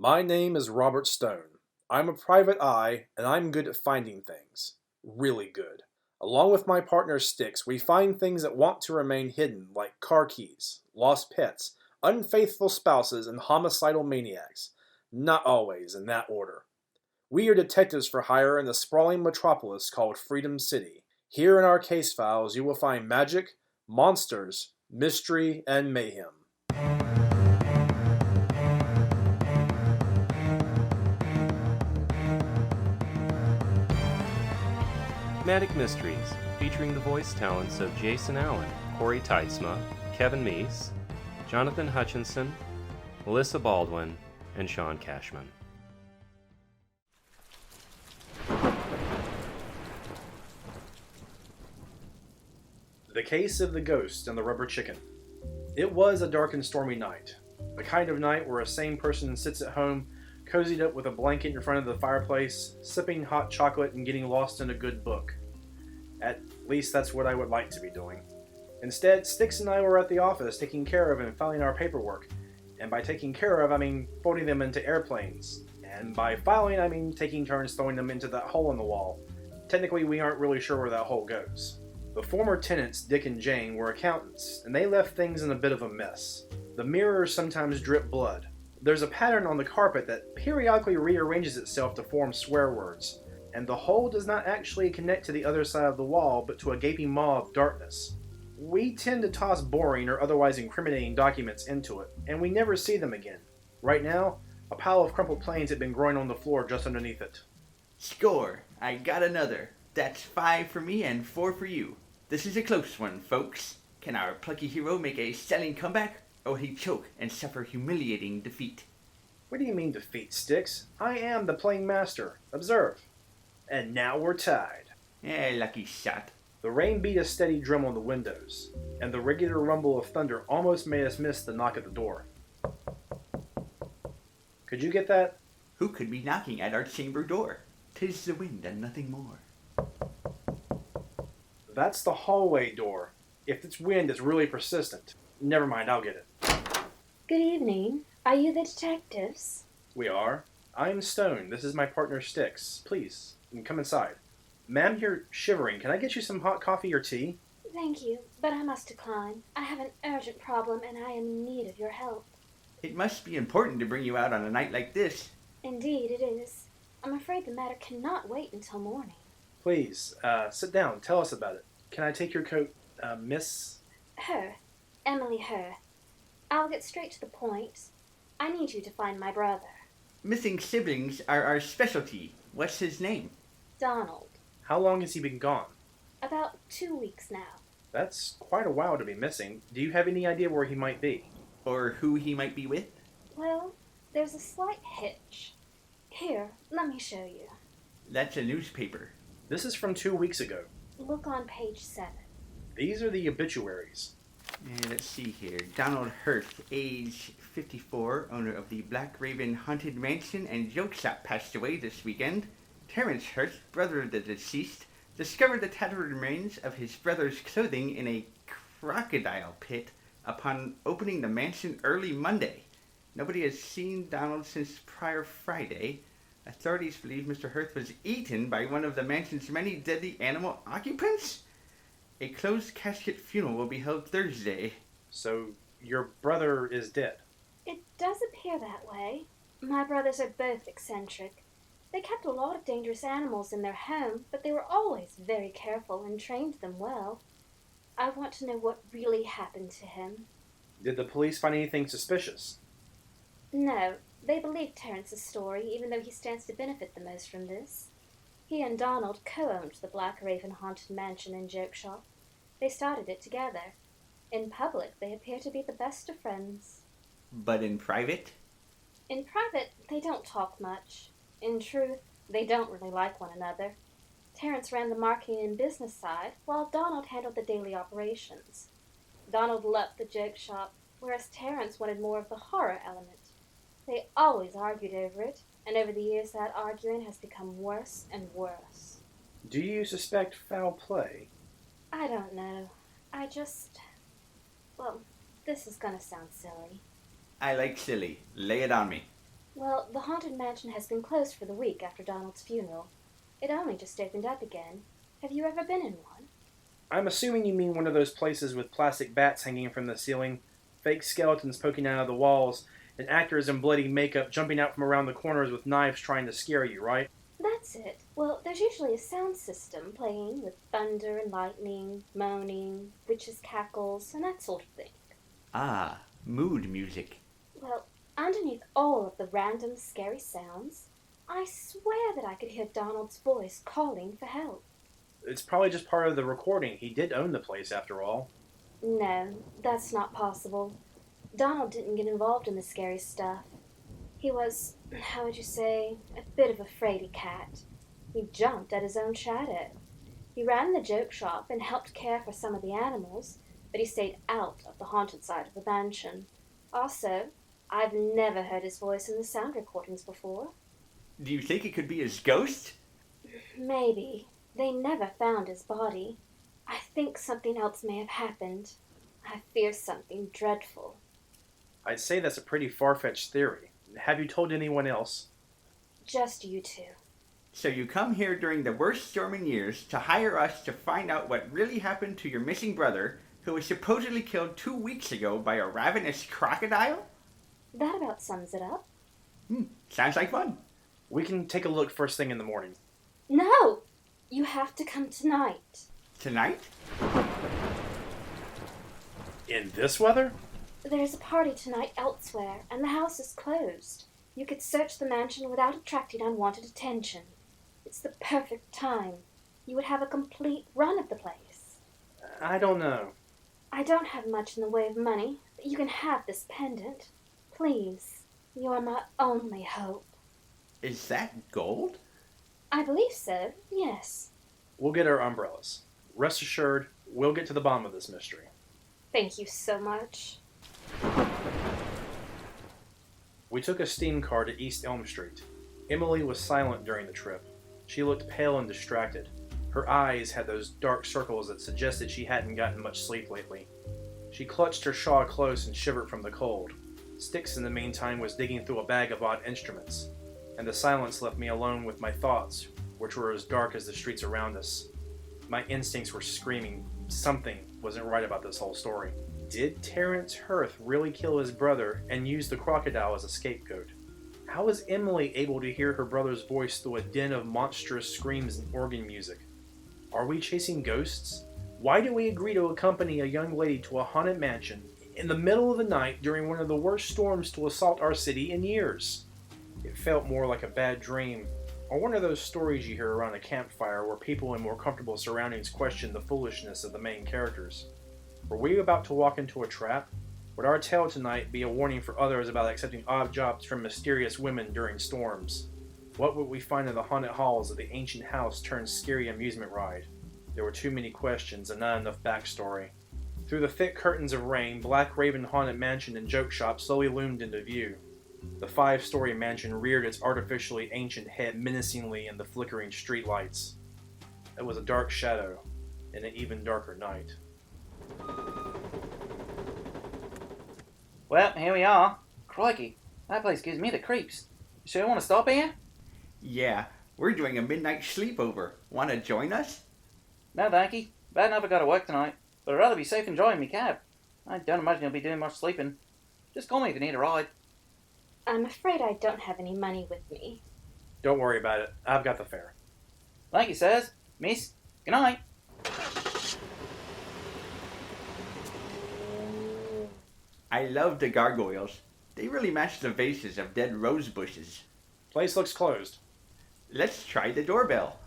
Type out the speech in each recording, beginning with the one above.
My name is Robert Stone. I'm a private eye, and I'm good at finding things. Really good. Along with my partner Styx, we find things that want to remain hidden, like car keys, lost pets, unfaithful spouses, and homicidal maniacs. Not always in that order. We are detectives for hire in the sprawling metropolis called Freedom City. Here in our case files, you will find magic, monsters, mystery, and mayhem. Manic Mysteries, featuring the voice talents of Jason Allen, Corey Teitzma, Kevin Meese, Jonathan Hutchinson, Melissa Baldwin, and Sean Cashman. The Case of the Ghost and the Rubber Chicken. It was a dark and stormy night. The kind of night where a sane person sits at home, cozied up with a blanket in front of the fireplace, sipping hot chocolate and getting lost in a good book. At least that's what I would like to be doing. Instead, Styx and I were at the office taking care of and filing our paperwork. And by taking care of, I mean folding them into airplanes. And by filing, I mean taking turns throwing them into that hole in the wall. Technically, we aren't really sure where that hole goes. The former tenants, Dick and Jane, were accountants, and they left things in a bit of a mess. The mirrors sometimes drip blood. There's a pattern on the carpet that periodically rearranges itself to form swear words, and the hole does not actually connect to the other side of the wall, but to a gaping maw of darkness. We tend to toss boring or otherwise incriminating documents into it, and we never see them again. Right now, a pile of crumpled planes had been growing on the floor just underneath it. Score! I got another. That's 5 for me and 4 for you. This is a close one, folks. Can our plucky hero make a stunning comeback, or will he choke and suffer humiliating defeat? What do you mean defeat, Styx? I am the playing master. Observe. And now we're tied. Lucky shot. The rain beat a steady drum on the windows, and the regular rumble of thunder almost made us miss the knock at the door. Could you get that? Who could be knocking at our chamber door? 'Tis the wind and nothing more. That's the hallway door. If its wind is really persistent. Never mind, I'll get it. Good evening. Are you the detectives? We are. I'm Stone. This is my partner Styx. Please, come inside. Ma'am, you're shivering. Can I get you some hot coffee or tea? Thank you, but I must decline. I have an urgent problem and I am in need of your help. It must be important to bring you out on a night like this. Indeed it is. I'm afraid the matter cannot wait until morning. Please, sit down. Tell us about it. Can I take your coat, Miss? Her. Emily Her. I'll get straight to the point. I need you to find my brother. Missing siblings are our specialty. What's his name? Donald. How long has he been gone? About 2 weeks now. That's quite a while to be missing. Do you have any idea where he might be? Or who he might be with? Well, there's a slight hitch. Here, let me show you. That's a newspaper. This is from 2 weeks ago. Look on page 7. These are the obituaries. Let's see here. Donald Hurth, age 54, owner of the Blackraven Haunted Mansion and Joke Shop, passed away this weekend. Terrence Hurth, brother of the deceased, discovered the tattered remains of his brother's clothing in a crocodile pit upon opening the mansion early Monday. Nobody has seen Donald since prior Friday. Authorities believe Mr. Hurth was eaten by one of the mansion's many deadly animal occupants. A closed casket funeral will be held Thursday. So, your brother is dead? It does appear that way. My brothers are both eccentric. They kept a lot of dangerous animals in their home, but they were always very careful and trained them well. I want to know what really happened to him. Did the police find anything suspicious? No, they believe Terrence's story, even though he stands to benefit the most from this. He and Donald co-owned the Blackraven Haunted Mansion and Joke Shop. They started it together. In public, they appear to be the best of friends. But in private? In private, they don't talk much. In truth, they don't really like one another. Terrence ran the marketing and business side, while Donald handled the daily operations. Donald loved the joke shop, whereas Terrence wanted more of the horror element. They always argued over it, and over the years that arguing has become worse and worse. Do you suspect foul play? I don't know. Well, this is gonna sound silly. I like silly. Lay it on me. Well, the haunted mansion has been closed for the week after Donald's funeral. It only just opened up again. Have you ever been in one? I'm assuming you mean one of those places with plastic bats hanging from the ceiling, fake skeletons poking out of the walls, and actors in bloody makeup jumping out from around the corners with knives trying to scare you, right? That's it. Well, there's usually a sound system playing with thunder and lightning, moaning, witches' cackles, and that sort of thing. Ah, mood music. Well, underneath all of the random scary sounds, I swear that I could hear Donald's voice calling for help. It's probably just part of the recording. He did own the place, after all. No, that's not possible. Donald didn't get involved in the scary stuff. He was, how would you say, a bit of a fraidy cat. He jumped at his own shadow. He ran the joke shop and helped care for some of the animals, but he stayed out of the haunted side of the mansion. Also, I've never heard his voice in the sound recordings before. Do you think it could be his ghost? Maybe. They never found his body. I think something else may have happened. I fear something dreadful. I'd say that's a pretty far-fetched theory. Have you told anyone else? Just you two. So you come here during the worst storm in years to hire us to find out what really happened to your missing brother, who was supposedly killed 2 weeks ago by a ravenous crocodile? That about sums it up. Sounds like fun. We can take a look first thing in the morning. No! You have to come tonight. Tonight? In this weather? There's a party tonight elsewhere, and the house is closed. You could search the mansion without attracting unwanted attention. It's the perfect time. You would have a complete run of the place. I don't know. I don't have much in the way of money, but you can have this pendant. Please, you are my only hope. Is that gold? I believe so, yes. We'll get our umbrellas. Rest assured, we'll get to the bottom of this mystery. Thank you so much. We took a steam car to East Elm Street. Emily was silent during the trip. She looked pale and distracted. Her eyes had those dark circles that suggested she hadn't gotten much sleep lately. She clutched her shawl close and shivered from the cold. Styx, in the meantime, was digging through a bag of odd instruments, and the silence left me alone with my thoughts, which were as dark as the streets around us. My instincts were screaming something wasn't right about this whole story. Did Terrence Hirth really kill his brother and use the crocodile as a scapegoat? How was Emily able to hear her brother's voice through a din of monstrous screams and organ music? Are we chasing ghosts? Why did we agree to accompany a young lady to a haunted mansion in the middle of the night during one of the worst storms to assault our city in years? It felt more like a bad dream, or one of those stories you hear around a campfire where people in more comfortable surroundings question the foolishness of the main characters. Were we about to walk into a trap? Would our tale tonight be a warning for others about accepting odd jobs from mysterious women during storms? What would we find in the haunted halls of the ancient house turned scary amusement ride? There were too many questions and not enough backstory. Through the thick curtains of rain, Blackraven haunted mansion and joke shop slowly loomed into view. The 5-story mansion reared its artificially ancient head menacingly in the flickering streetlights. It was a dark shadow in an even darker night. Well, here we are. Crikey, that place gives me the creeps. You sure want to stop here? Yeah, we're doing a midnight sleepover. Want to join us? No, thank you. Bad enough I got to work tonight, but I'd rather be safe enjoying me cab. I don't imagine you'll be doing much sleeping. Just call me if you need a ride. I'm afraid I don't have any money with me. Don't worry about it. I've got the fare. Thank you, sirs. Miss, good night. I love the gargoyles. They really match the vases of dead rose bushes. Place looks closed. Let's try the doorbell.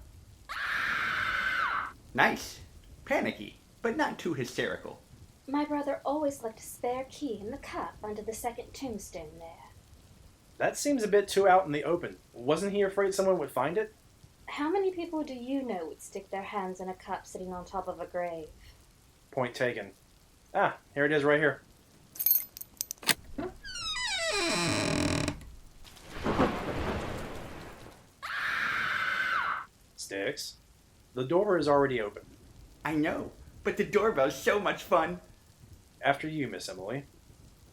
Nice. Panicky, but not too hysterical. My brother always left a spare key in the cup under the second tombstone there. That seems a bit too out in the open. Wasn't he afraid someone would find it? How many people do you know would stick their hands in a cup sitting on top of a grave? Point taken. Ah, here it is right here. Styx, the door is already open. I know, but the doorbell's so much fun. After you, Miss Emily.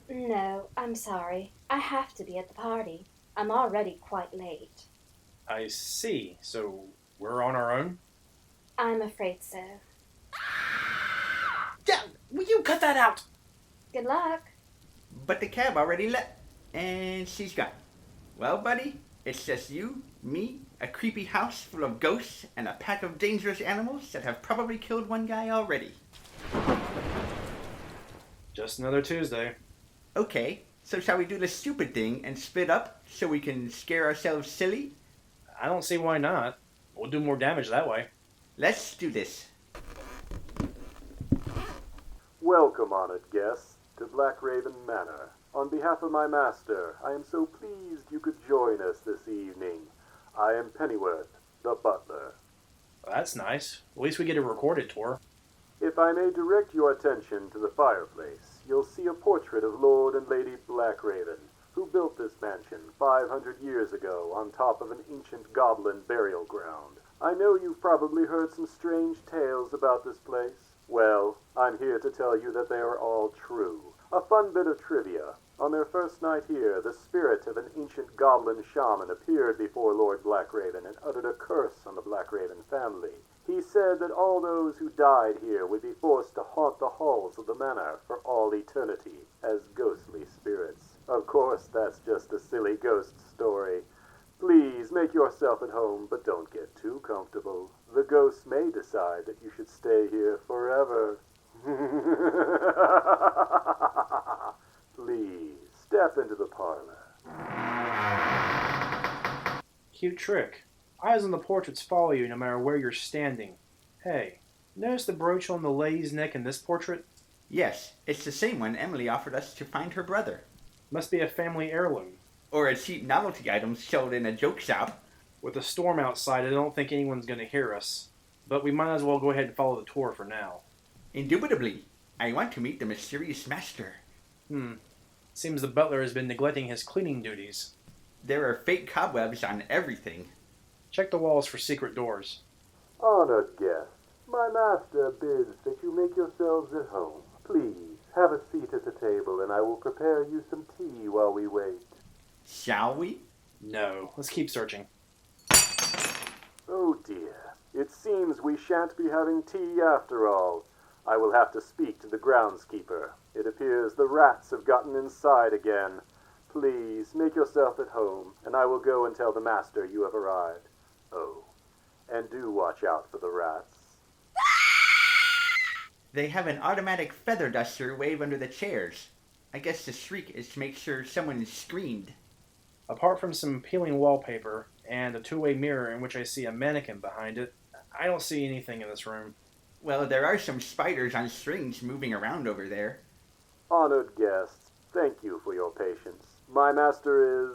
No, I'm sorry. I have to be at the party. I'm already quite late. I see. So we're on our own? I'm afraid so. Yeah, will you cut that out? Good luck. But the cab already left, and she's gone. Well, buddy, it's just you, me, a creepy house full of ghosts, and a pack of dangerous animals that have probably killed one guy already. Just another Tuesday. Okay, so shall we do the stupid thing and split up so we can scare ourselves silly? I don't see why not. We'll do more damage that way. Let's do this. Welcome, honored guests, to Blackraven Manor. On behalf of my master, I am so pleased you could join us this evening. I am Pennyworth, the butler. That's nice. At least we get a recorded tour. If I may direct your attention to the fireplace, you'll see a portrait of Lord and Lady Blackraven, who built this mansion 500 years ago on top of an ancient goblin burial ground. I know you've probably heard some strange tales about this place. Well, I'm here to tell you that they are all true. A fun bit of trivia. On their first night here, the spirit of an ancient goblin shaman appeared before Lord Blackraven and uttered a curse on the Blackraven family. He said that all those who died here would be forced to haunt the halls of the manor for all eternity as ghostly spirits. Of course, that's just a silly ghost story. Please make yourself at home, but don't get too comfortable. The ghosts may decide that you should stay here forever. Please, step into the parlor. Cute trick. Eyes on the portraits follow you no matter where you're standing. Hey, notice the brooch on the lady's neck in this portrait? Yes, it's the same one Emily offered us to find her brother. Must be a family heirloom. Or a cheap novelty item sold in a joke shop. With a storm outside, I don't think anyone's going to hear us. But we might as well go ahead and follow the tour for now. Indubitably, I want to meet the mysterious master. Seems the butler has been neglecting his cleaning duties. There are fake cobwebs on everything. Check the walls for secret doors. Honored guests, my master bids that you make yourselves at home. Please, have a seat at the table and I will prepare you some tea while we wait. Shall we? No, let's keep searching. Oh dear, it seems we shan't be having tea after all. I will have to speak to the groundskeeper. It appears the rats have gotten inside again. Please, make yourself at home, and I will go and tell the master you have arrived. Oh, and do watch out for the rats. They have an automatic feather duster wave under the chairs. I guess the shriek is to make sure someone screamed. Apart from some peeling wallpaper and a two-way mirror in which I see a mannequin behind it, I don't see anything in this room. Well, there are some spiders on strings moving around over there. Honored guests, thank you for your patience. My master is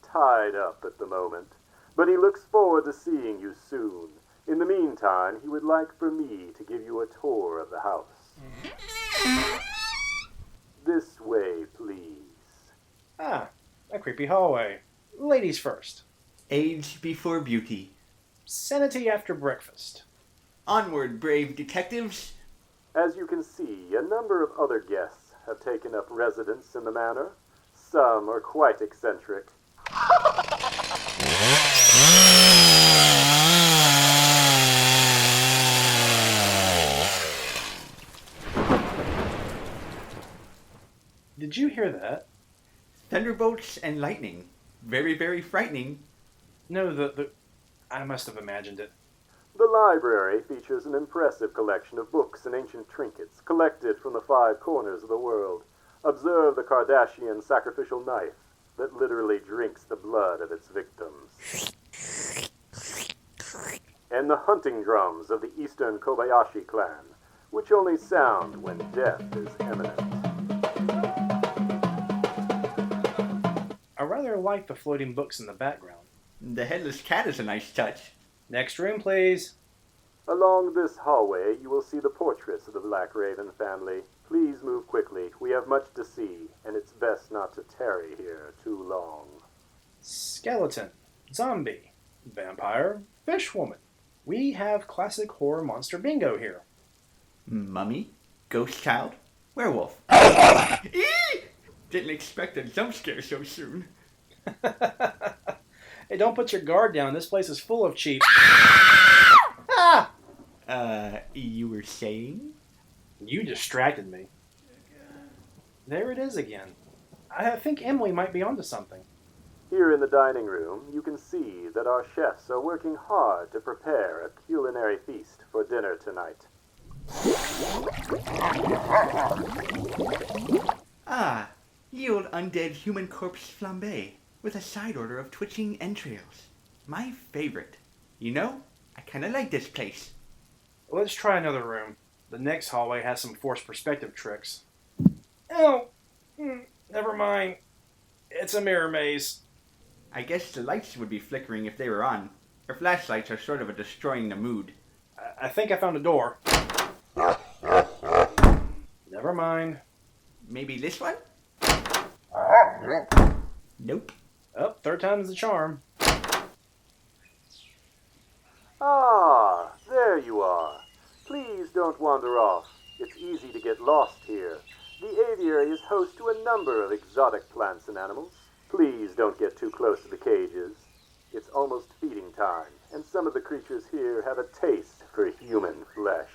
tied up at the moment, but he looks forward to seeing you soon. In the meantime, he would like for me to give you a tour of the house. This way, please. Ah, a creepy hallway. Ladies first. Age before beauty. Sanity after breakfast. Onward, brave detectives. As you can see, a number of other guests have taken up residence in the manor. Some are quite eccentric. Did you hear that? Thunderbolts and lightning. Very, very frightening. No, I must have imagined it. The library features an impressive collection of books and ancient trinkets collected from the 5 corners of the world. Observe the Kardashian sacrificial knife that literally drinks the blood of its victims. And the hunting drums of the Eastern Kobayashi clan, which only sound when death is imminent. I rather like the floating books in the background. The headless cat is a nice touch. Next room, please. Along this hallway, you will see the portraits of the Blackraven family. Please move quickly. We have much to see, and it's best not to tarry here too long. Skeleton, zombie, vampire, fishwoman. We have classic horror monster bingo here. Mummy, ghost child, werewolf. Didn't expect a jump scare so soon. Hey, don't put your guard down. This place is full of cheap. Ah! You were saying? You distracted me. There it is again. I think Emily might be onto something. Here in the dining room, you can see that our chefs are working hard to prepare a culinary feast for dinner tonight. Ah, ye old undead human corpse flambe, with a side order of twitching entrails. My favorite. You know, I kinda like this place. Let's try another room. The next hallway has some forced perspective tricks. Oh, never mind. It's a mirror maze. I guess the lights would be flickering if they were on. Our flashlights are sort of a destroying the mood. I think I found a door. Never mind. Maybe this one? Nope. Oh, third time's the charm. Ah, there you are. Please don't wander off. It's easy to get lost here. The aviary is host to a number of exotic plants and animals. Please don't get too close to the cages. It's almost feeding time, and some of the creatures here have a taste for human flesh.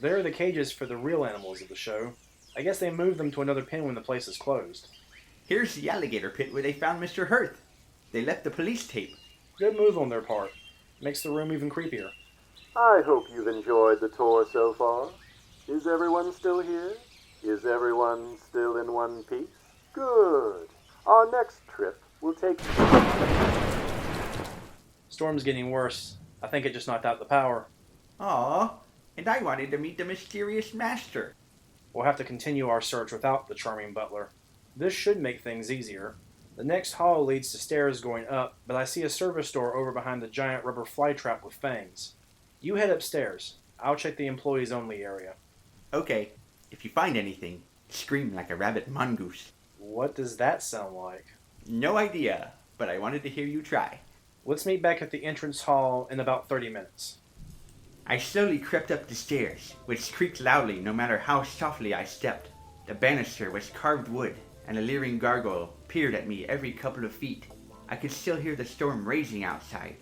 There are the cages for the real animals of the show. I guess they moved them to another pen when the place is closed. Here's the alligator pit where they found Mr. Hirth. They left the police tape. Good move on their part. Makes the room even creepier. I hope you've enjoyed the tour so far. Is everyone still here? Is everyone still in one piece? Good. Our next trip will take... Storm's getting worse. I think it just knocked out the power. Aw, and I wanted to meet the mysterious master. We'll have to continue our search without the charming butler. This should make things easier. The next hall leads to stairs going up, but I see a service door over behind the giant rubber flytrap with fangs. You head upstairs. I'll check the employees only area. Okay, if you find anything, scream like a rabbit mongoose. What does that sound like? No idea, but I wanted to hear you try. Let's meet back at the entrance hall in about 30 minutes. I slowly crept up the stairs, which creaked loudly no matter how softly I stepped. The banister was carved wood, and a leering gargoyle peered at me every couple of feet. I could still hear the storm raging outside.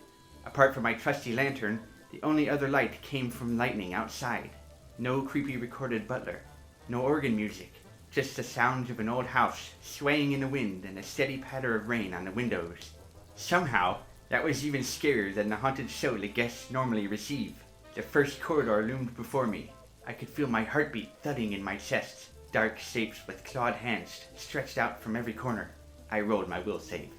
Apart from my trusty lantern, the only other light came from lightning outside. No creepy recorded butler, no organ music, just the sounds of an old house swaying in the wind and a steady patter of rain on the windows. Somehow, that was even scarier than the haunted show the guests normally receive. The first corridor loomed before me. I could feel my heartbeat thudding in my chest. Dark shapes with clawed hands stretched out from every corner. I rolled my will save.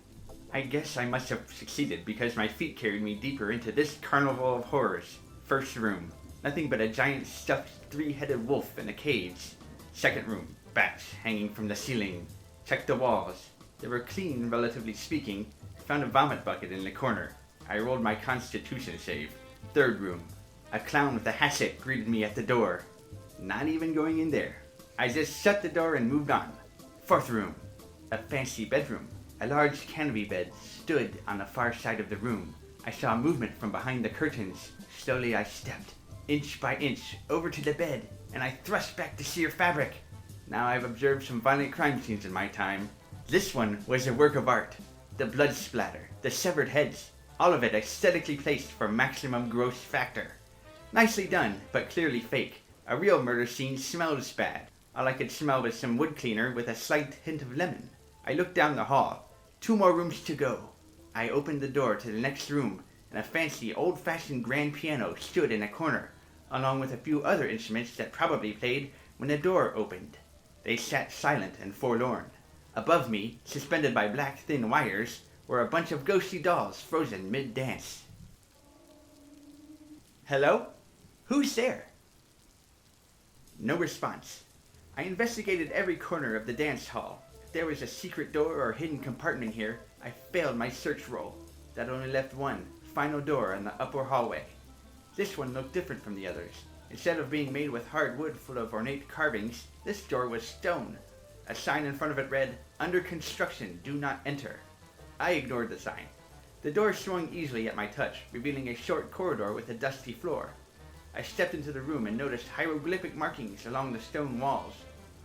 I guess I must have succeeded because my feet carried me deeper into this carnival of horrors. First room. Nothing but a giant stuffed three-headed wolf in a cage. Second room. Bats hanging from the ceiling. Checked the walls. They were clean, relatively speaking. Found a vomit bucket in the corner. I rolled my constitution save. Third room. A clown with a hatchet greeted me at the door. Not even going in there. I just shut the door and moved on. Fourth room. A fancy bedroom. A large canopy bed stood on the far side of the room. I saw movement from behind the curtains. Slowly I stepped, inch by inch, over to the bed, and I thrust back the sheer fabric. Now I've observed some violent crime scenes in my time. This one was a work of art. The blood splatter, the severed heads, all of it aesthetically placed for maximum gross factor. Nicely done, but clearly fake. A real murder scene smells bad. All I could smell was some wood cleaner with a slight hint of lemon. I looked down the hall. 2 more rooms to go. I opened the door to the next room, and a fancy, old-fashioned grand piano stood in a corner, along with a few other instruments that probably played when the door opened. They sat silent and forlorn. Above me, suspended by black thin wires, were a bunch of ghostly dolls frozen mid-dance. Hello? Who's there? No response. I investigated every corner of the dance hall. If there was a secret door or hidden compartment here, I failed my search roll. That only left one, final door in the upper hallway. This one looked different from the others. Instead of being made with hard wood full of ornate carvings, this door was stone. A sign in front of it read, "Under construction, do not enter." I ignored the sign. The door swung easily at my touch, revealing a short corridor with a dusty floor. I stepped into the room and noticed hieroglyphic markings along the stone walls.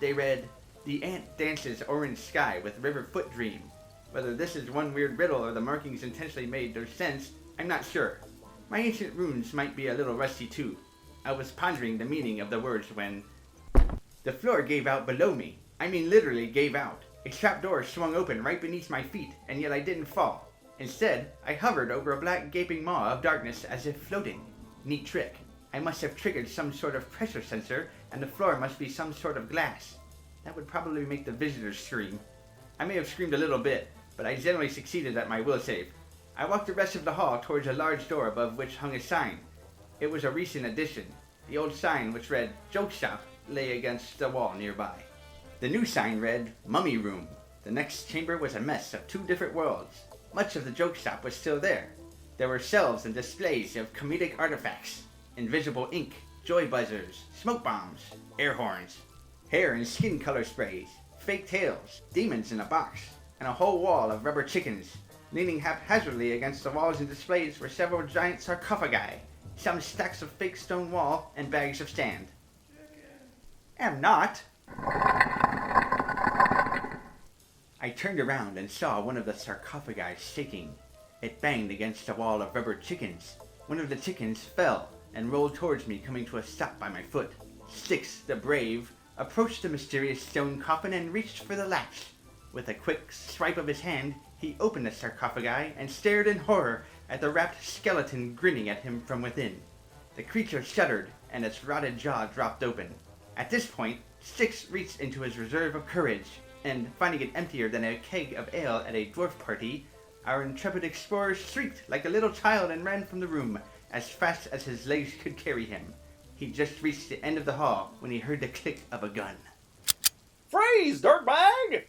They read, "The ant dances orange sky with river foot dream." Whether this is one weird riddle or the markings intentionally made no sense, I'm not sure. My ancient runes might be a little rusty too. I was pondering the meaning of the words when the floor gave out below me. I mean literally gave out. A trapdoor swung open right beneath my feet, and yet I didn't fall. Instead, I hovered over a black gaping maw of darkness as if floating. Neat trick. I must have triggered some sort of pressure sensor, and the floor must be some sort of glass. That would probably make the visitors scream. I may have screamed a little bit, but I generally succeeded at my will save. I walked the rest of the hall towards a large door above which hung a sign. It was a recent addition. The old sign, which read "Joke Shop," lay against the wall nearby. The new sign read "Mummy Room." The next chamber was a mess of 2 different worlds. Much of the joke shop was still there. There were shelves and displays of comedic artifacts, invisible ink, joy buzzers, smoke bombs, air horns, hair and skin color sprays, fake tails, demons in a box, and a whole wall of rubber chickens. Leaning haphazardly against the walls and displays were several giant sarcophagi, some stacks of fake stone wall, and bags of sand. Am not. I turned around and saw one of the sarcophagi shaking. It banged against a wall of rubber chickens. One of the chickens fell and rolled towards me, coming to a stop by my foot. Styx, the brave, approached the mysterious stone coffin and reached for the latch. With a quick swipe of his hand, he opened the sarcophagi and stared in horror at the wrapped skeleton grinning at him from within. The creature shuddered, and its rotted jaw dropped open. At this point, Styx reached into his reserve of courage, and finding it emptier than a keg of ale at a dwarf party, our intrepid explorer shrieked like a little child and ran from the room as fast as his legs could carry him. He just reached the end of the hall when he heard the click of a gun. Freeze, dirtbag!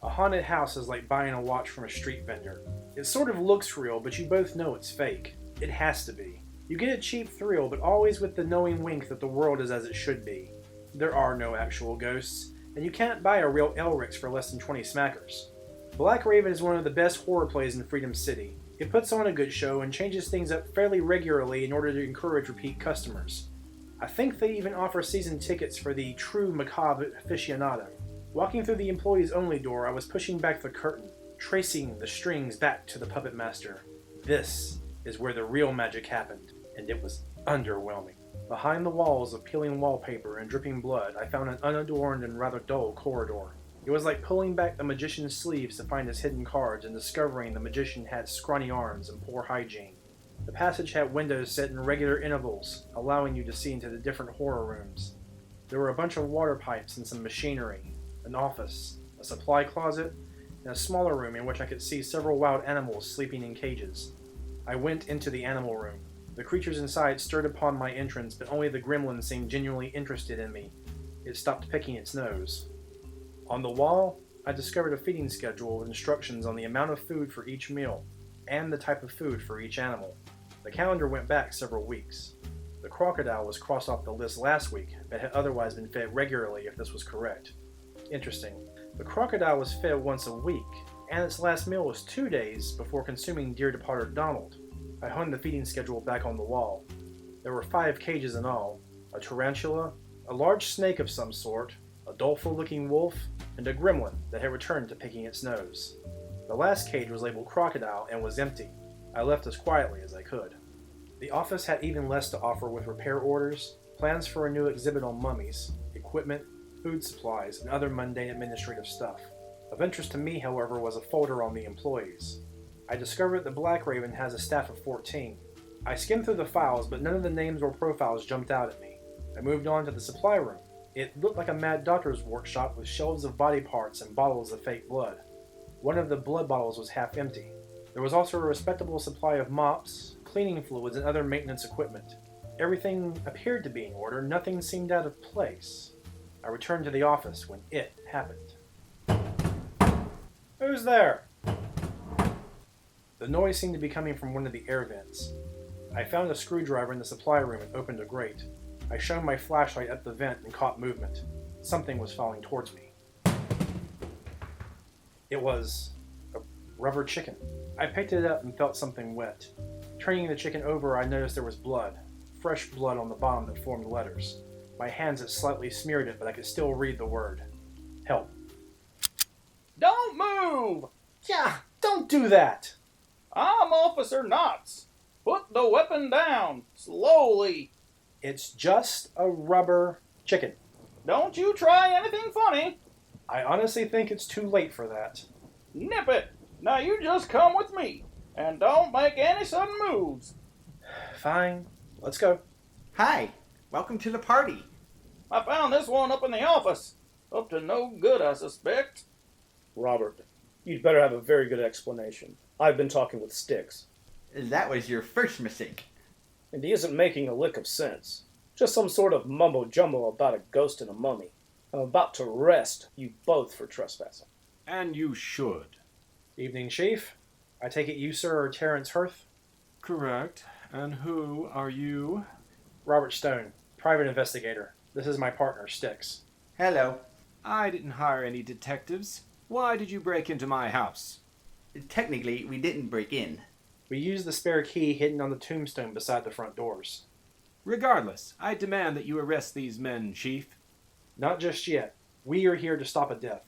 A haunted house is like buying a watch from a street vendor. It sort of looks real, but you both know it's fake. It has to be. You get a cheap thrill, but always with the knowing wink that the world is as it should be. There are no actual ghosts, and you can't buy a real Elrix for less than 20 smackers. Blackraven is one of the best horror plays in Freedom City. It puts on a good show and changes things up fairly regularly in order to encourage repeat customers. I think they even offer season tickets for the true macabre aficionado. Walking through the employees only door, I was pushing back the curtain, tracing the strings back to the puppet master. This is where the real magic happened, and it was underwhelming. Behind the walls of peeling wallpaper and dripping blood, I found an unadorned and rather dull corridor. It was like pulling back the magician's sleeves to find his hidden cards and discovering the magician had scrawny arms and poor hygiene. The passage had windows set in regular intervals, allowing you to see into the different horror rooms. There were a bunch of water pipes and some machinery, an office, a supply closet, and a smaller room in which I could see several wild animals sleeping in cages. I went into the animal room. The creatures inside stirred upon my entrance, but only the gremlin seemed genuinely interested in me. It stopped picking its nose. On the wall, I discovered a feeding schedule with instructions on the amount of food for each meal, and the type of food for each animal. The calendar went back several weeks. The crocodile was crossed off the list last week, but had otherwise been fed regularly if this was correct. Interesting. The crocodile was fed once a week, and its last meal was 2 days before consuming dear departed Donald. I hung the feeding schedule back on the wall. There were 5 cages in all, a tarantula, a large snake of some sort, a doleful-looking wolf, and a gremlin that had returned to picking its nose. The last cage was labeled crocodile and was empty. I left as quietly as I could. The office had even less to offer with repair orders, plans for a new exhibit on mummies, equipment, food supplies, and other mundane administrative stuff. Of interest to me, however, was a folder on the employees. I discovered that Blackraven has a staff of 14. I skimmed through the files, but none of the names or profiles jumped out at me. I moved on to the supply room. It looked like a mad doctor's workshop with shelves of body parts and bottles of fake blood. One of the blood bottles was half empty. There was also a respectable supply of mops, cleaning fluids, and other maintenance equipment. Everything appeared to be in order, nothing seemed out of place. I returned to the office when it happened. Who's there? The noise seemed to be coming from one of the air vents. I found a screwdriver in the supply room and opened a grate. I shone my flashlight at the vent and caught movement. Something was falling towards me. It was a rubber chicken. I picked it up and felt something wet. Turning the chicken over, I noticed there was blood. Fresh blood on the bottom that formed letters. My hands had slightly smeared it, but I could still read the word. Help. Don't move! Yeah, don't do that. I'm Officer Knotts. Put the weapon down, slowly. It's just a rubber chicken. Don't you try anything funny. I honestly think it's too late for that. Nip it. Now you just come with me, and don't make any sudden moves. Fine, let's go. Hi, welcome to the party. I found this one up in the office. Up to no good, I suspect. Robert, you'd better have a very good explanation. I've been talking with Styx, That was your first mistake. and he isn't making a lick of sense. Just some sort of mumbo-jumbo about a ghost and a mummy. I'm about to arrest you both for trespassing. And you should. Evening, Chief. I take it you, sir, are Terrence Hirth? Correct. And who are you? Robert Stone, private investigator. This is my partner, Styx. Hello. I didn't hire any detectives. Why did you break into my house? Technically, we didn't break in. We used the spare key hidden on the tombstone beside the front doors. Regardless, I demand that you arrest these men, Chief. Not just yet. We are here to stop a death.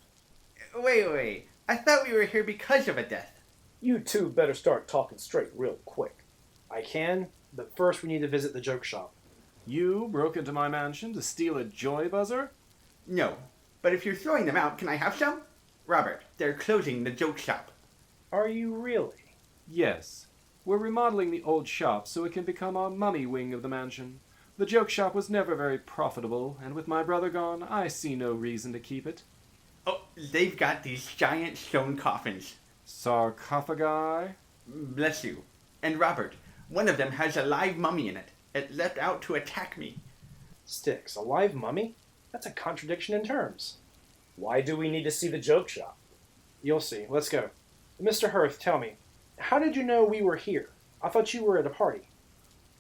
Wait. I thought we were here because of a death. You two better start talking straight real quick. I can, but first we need to visit the joke shop. You broke into my mansion to steal a joy buzzer? No. But if you're throwing them out, can I have some? Robert, they're closing the joke shop. Are you really? Yes. We're remodeling the old shop so it can become our mummy wing of the mansion. The joke shop was never very profitable, and with my brother gone, I see no reason to keep it. Oh, they've got these giant stone coffins. Sarcophagi? Bless you. And Robert, one of them has a live mummy in it. It leapt out to attack me. Styx, a live mummy? That's a contradiction in terms. Why do we need to see the joke shop? You'll see. Let's go. Mr. Hirth, tell me, how did you know we were here? I thought you were at a party.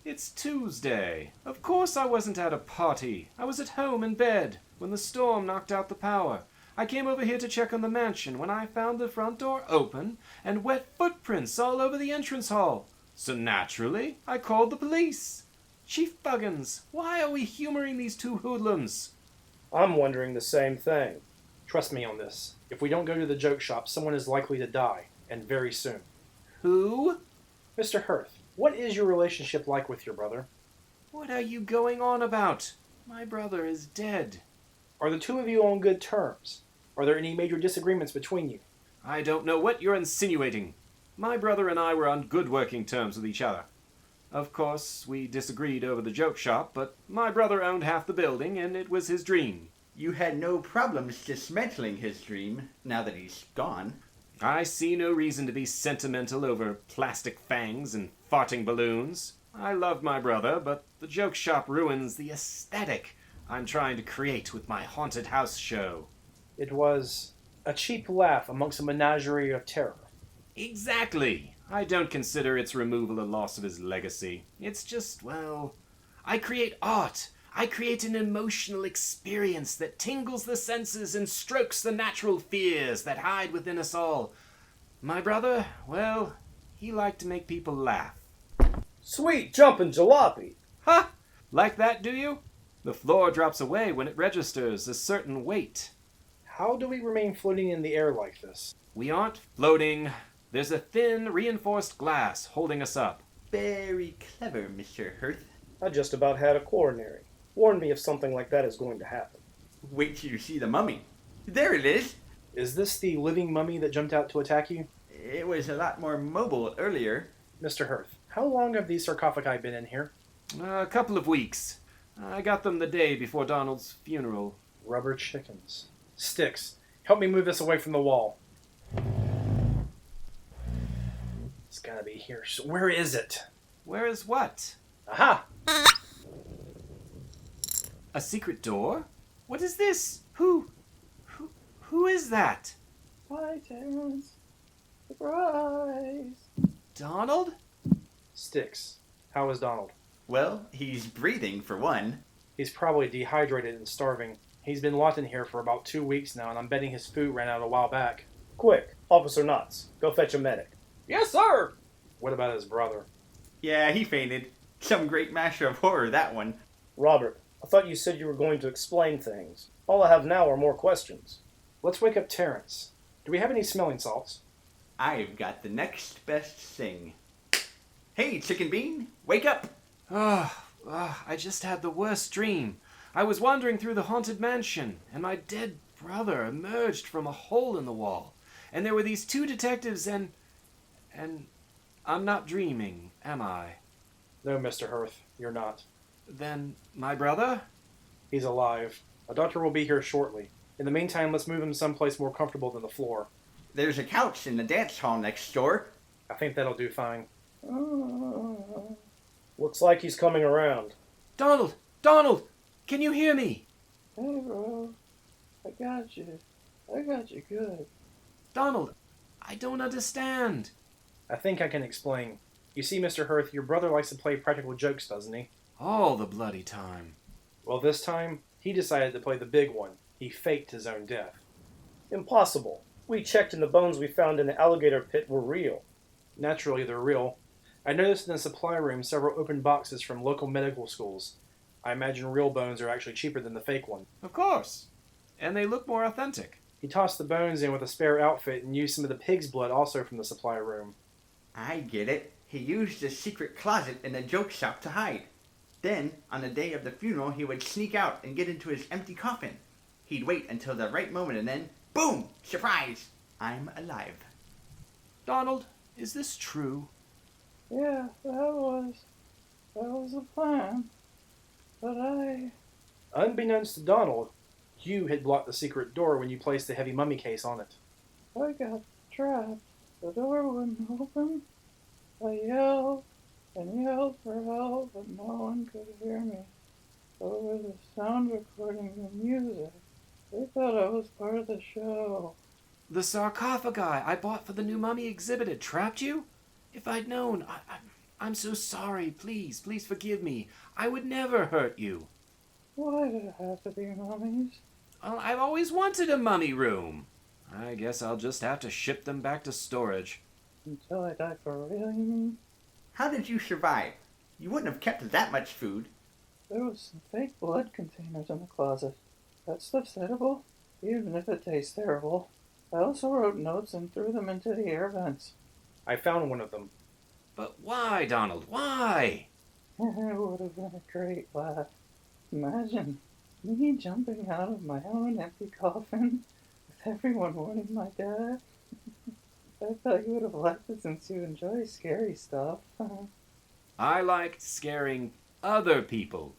It's Tuesday. Of course I wasn't at a party. I was at home in bed when the storm knocked out the power. I came over here to check on the mansion when I found the front door open and wet footprints all over the entrance hall. So naturally, I called the police. Chief Buggins, why are we humoring these two hoodlums? I'm wondering the same thing. Trust me on this. If we don't go to the joke shop, someone is likely to die, and very soon. Who? Mr. Hirth, what is your relationship like with your brother? What are you going on about? My brother is dead. Are the two of you on good terms? Are there any major disagreements between you? I don't know what you're insinuating. My brother and I were on good working terms with each other. Of course, we disagreed over the joke shop, but my brother owned half the building, and it was his dream. You had no problems dismantling his dream, now that he's gone. I see no reason to be sentimental over plastic fangs and farting balloons. I love my brother, but the joke shop ruins the aesthetic I'm trying to create with my haunted house show. It was a cheap laugh amongst a menagerie of terror. Exactly. I don't consider its removal a loss of his legacy. It's just, well, I create art. I create an emotional experience that tingles the senses and strokes the natural fears that hide within us all. My brother, well, he liked to make people laugh. Sweet jumpin' jalopy! Ha! Like that, do you? The floor drops away when it registers a certain weight. How do we remain floating in the air like this? We aren't floating. There's a thin, reinforced glass holding us up. Very clever, Mr. Hirth. I just about had a coronary. Warn me if something like that is going to happen. Wait till you see the mummy. There it is. Is this the living mummy that jumped out to attack you? It was a lot more mobile earlier. Mr. Hirth, how long have these sarcophagi been in here? A couple of weeks. I got them the day before Donald's funeral. Rubber chickens. Styx, help me move this away from the wall. It's gotta be here. So where is it? Where is what? Aha! A secret door? What is this? Who is that? Hi, Terrence. Surprise! Donald? Styx, how is Donald? Well, he's breathing for one. He's probably dehydrated and starving. He's been locked in here for about 2 weeks now, and I'm betting his food ran out a while back. Quick, Officer Knotts, go fetch a medic. Yes, sir. What about his brother? Yeah, he fainted. Some great master of horror, that one. Robert, I thought you said you were going to explain things. All I have now are more questions. Let's wake up Terrence. Do we have any smelling salts? I've got the next best thing. Hey, Chicken Bean, wake up! I just had the worst dream. I was wandering through the haunted mansion, and my dead brother emerged from a hole in the wall. And there were these two detectives and I'm not dreaming, am I? No, Mr. Hearth, you're not. Then my brother? He's alive. A doctor will be here shortly. In the meantime, let's move him someplace more comfortable than the floor. There's a couch in the dance hall next door. I think that'll do fine. Looks like he's coming around. Donald! Donald! Can you hear me? Hey, bro. I got you. I got you good. Donald, I don't understand. I think I can explain. You see, Mr. Hearth, your brother likes to play practical jokes, doesn't he? All the bloody time. Well, this time, he decided to play the big one. He faked his own death. Impossible. We checked and the bones we found in the alligator pit were real. Naturally, they're real. I noticed in the supply room several open boxes from local medical schools. I imagine real bones are actually cheaper than the fake one. Of course. And they look more authentic. He tossed the bones in with a spare outfit and used some of the pig's blood also from the supply room. I get it. He used the secret closet in the joke shop to hide. Then, on the day of the funeral, he would sneak out and get into his empty coffin. He'd wait until the right moment and then, boom! Surprise! I'm alive. Donald, is this true? Yeah, that was the plan. But Unbeknownst to Donald, you had blocked the secret door when you placed the heavy mummy case on it. I got trapped. The door wouldn't open. I yelled and yelled for help, but no one could hear me. Over the sound recordings and music, they thought I was part of the show. The sarcophagi I bought for the new mummy exhibit had trapped you? If I'd known, I'm so sorry. Please forgive me. I would never hurt you. Why did it have to be mummies? Well, I've always wanted a mummy room. I guess I'll just have to ship them back to storage. Until I die for real, you mean? How did you survive? You wouldn't have kept that much food. There was some fake blood containers in the closet. That stuff's edible, even if it tastes terrible. I also wrote notes and threw them into the air vents. I found one of them. But why, Donald? Why? It would have been a great laugh. Imagine me jumping out of my own empty coffin with everyone mourning my death. I thought you would have liked it since you enjoy scary stuff. I like scaring other people.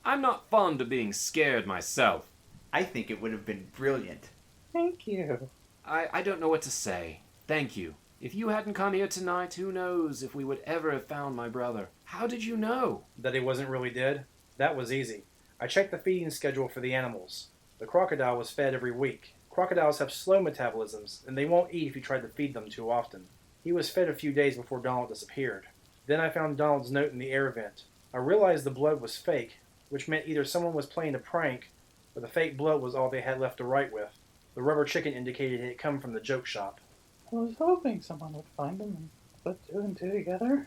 I'm not fond of being scared myself. I think it would have been brilliant. Thank you. I don't know what to say. Thank you. If you hadn't come here tonight, who knows if we would ever have found my brother. How did you know? That he wasn't really dead? That was easy. I checked the feeding schedule for the animals. The crocodile was fed every week. Crocodiles have slow metabolisms, and they won't eat if you try to feed them too often. He was fed a few days before Donald disappeared. Then I found Donald's note in the air vent. I realized the blood was fake, which meant either someone was playing a prank, or the fake blood was all they had left to write with. The rubber chicken indicated it had come from the joke shop. I was hoping someone would find them and put two and two together.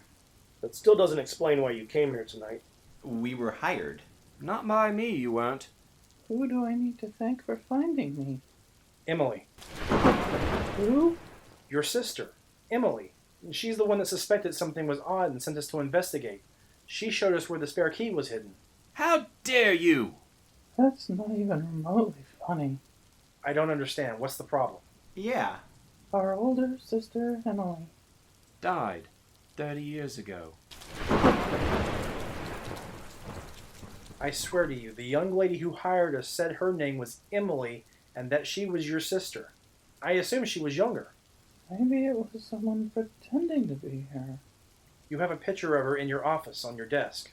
That still doesn't explain why you came here tonight. We were hired. Not by me, you weren't. Who do I need to thank for finding me? Emily. Who? Your sister. Emily. She's the one that suspected something was odd and sent us to investigate. She showed us where the spare key was hidden. How dare you? That's not even remotely funny. I don't understand. What's the problem? Yeah. Our older sister, Emily. Died 30 years ago. I swear to you, the young lady who hired us said her name was Emily and that she was your sister. I assume she was younger. Maybe it was someone pretending to be her. You have a picture of her in your office on your desk.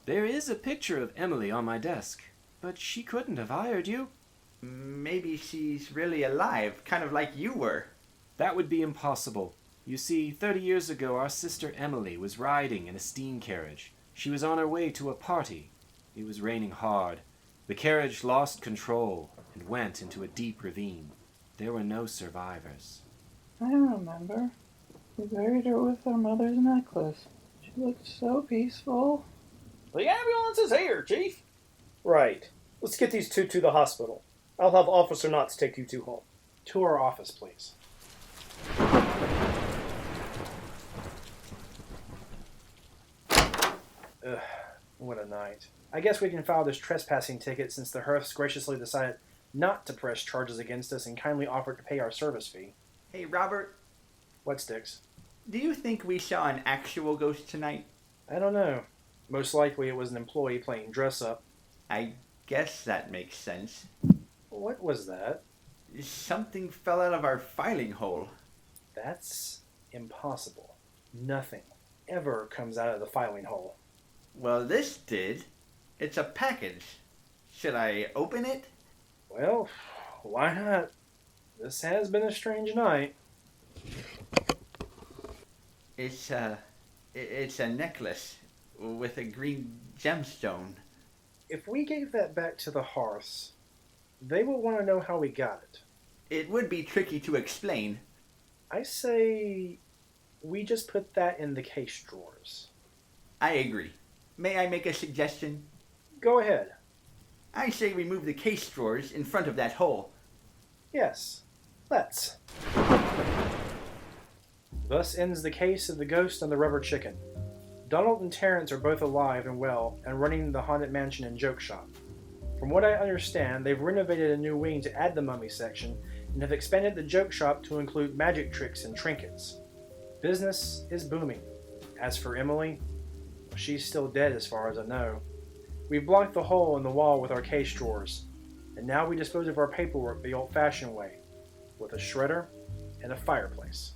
There is a picture of Emily on my desk, but she couldn't have hired you. Maybe she's really alive, kind of like you were. That would be impossible. You see, 30 years ago our sister Emily was riding in a steam carriage. She was on her way to a party. It was raining hard. The carriage lost control and went into a deep ravine. There were no survivors. I remember. We buried her with her mother's necklace. She looked so peaceful. The ambulance is here, Chief. Right. Let's get these two to the hospital. I'll have Officer Knotts take you two home. To our office, please. What a night. I guess we can file this trespassing ticket since the Hearths graciously decided not to press charges against us and kindly offered to pay our service fee. Hey, Robert, What, Styx? do you think we saw an actual ghost tonight? I don't know. Most likely it was an employee playing dress up. I guess that makes sense. What was that? Something fell out of our filing hole. That's impossible. Nothing ever comes out of the filing hole. Well, this did. It's a package. Should I open it? Well, why not? This has been a strange night. It's a necklace with a green gemstone. If we gave that back to the Hearths, they will want to know how we got it. It would be tricky to explain. I say we just put that in the case drawers. I agree. May I make a suggestion? Go ahead. I say we move the case drawers in front of that hole. Yes, let's. Thus ends the case of the ghost and the rubber chicken. Donald and Terrence are both alive and well and running the haunted mansion and joke shop. From what I understand, they've renovated a new wing to add the mummy section and have expanded the joke shop to include magic tricks and trinkets. Business is booming. As for Emily, she's still dead as far as I know. We've blocked the hole in the wall with our case drawers, and now we dispose of our paperwork the old-fashioned way, with a shredder and a fireplace.